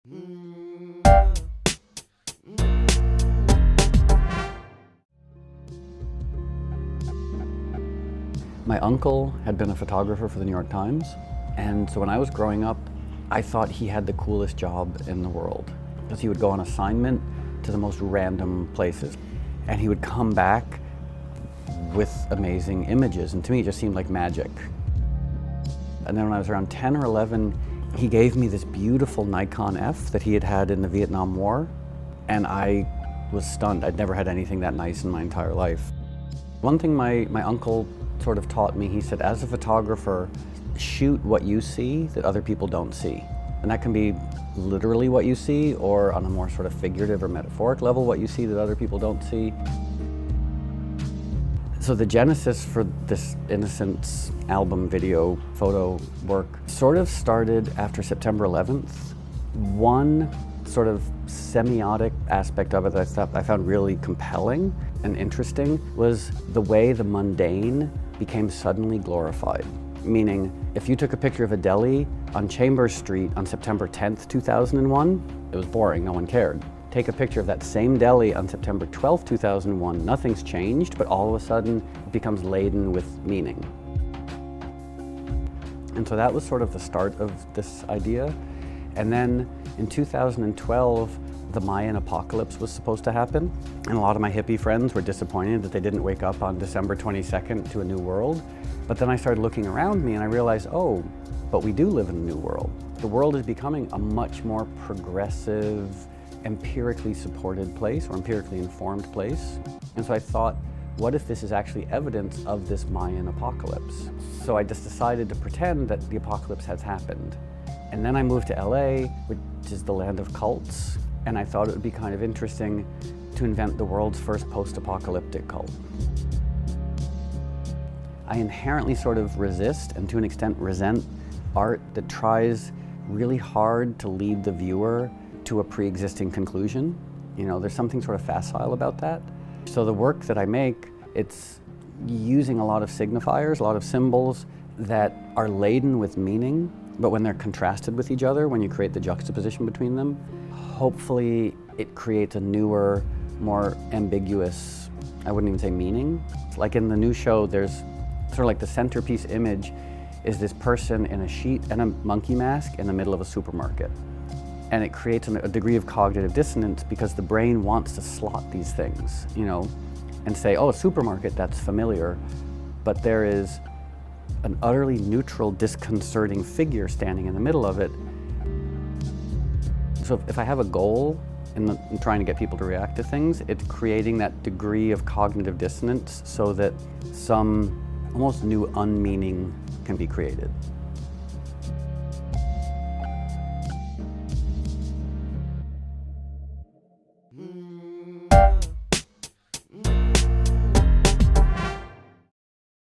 My uncle had been a photographer for the New York Times, and so when I was growing up, I thought he had the coolest job in the world, because he would go on assignment to the most random places, and he would come back with amazing images, and to me it just seemed like magic. And then when I was around 10 or 11, he gave me this beautiful Nikon F that he had had in the Vietnam War, and I was stunned. I'd never had anything that nice in my entire life. One thing my uncle sort of taught me, he said, as a photographer, shoot what you see that other people don't see. And that can be literally what you see, or on a more sort of figurative or metaphoric level, what you see that other people don't see. So the genesis for this Innocence album, video, photo work sort of started after September 11th. One sort of semiotic aspect of it that I found really compelling and interesting was the way the mundane became suddenly glorified. Meaning, if you took a picture of a deli on Chambers Street on September 10th, 2001, it was boring, no one cared. Take a picture of that same deli on September 12th, 2001, nothing's changed, but all of a sudden it becomes laden with meaning. And so that was sort of the start of this idea. And then in 2012, the Mayan apocalypse was supposed to happen. And a lot of my hippie friends were disappointed that they didn't wake up on December 22nd to a new world. But then I started looking around me and I realized, oh, but we do live in a new world. The world is becoming a much more progressive, empirically supported place, or empirically informed place. And so I thought, what if this is actually evidence of this Mayan apocalypse? So I just decided to pretend that the apocalypse has happened. And then I moved to LA, which is the land of cults, and I thought it would be kind of interesting to invent the world's first post-apocalyptic cult. I inherently sort of resist, and to an extent resent, art that tries really hard to lead the viewer to a pre-existing conclusion. You know, there's something sort of facile about that. So the work that I make, it's using a lot of signifiers, a lot of symbols that are laden with meaning, but when they're contrasted with each other, when you create the juxtaposition between them, hopefully it creates a newer, more ambiguous, I wouldn't even say meaning. Like in the new show, there's sort of like the centerpiece image is this person in a sheet and a monkey mask in the middle of a supermarket. And it creates a degree of cognitive dissonance because the brain wants to slot these things, you know, and say, oh, a supermarket, that's familiar, but there is an utterly neutral, disconcerting figure standing in the middle of it. So if I have a goal in trying to get people to react to things, it's creating that degree of cognitive dissonance so that some almost new unmeaning can be created.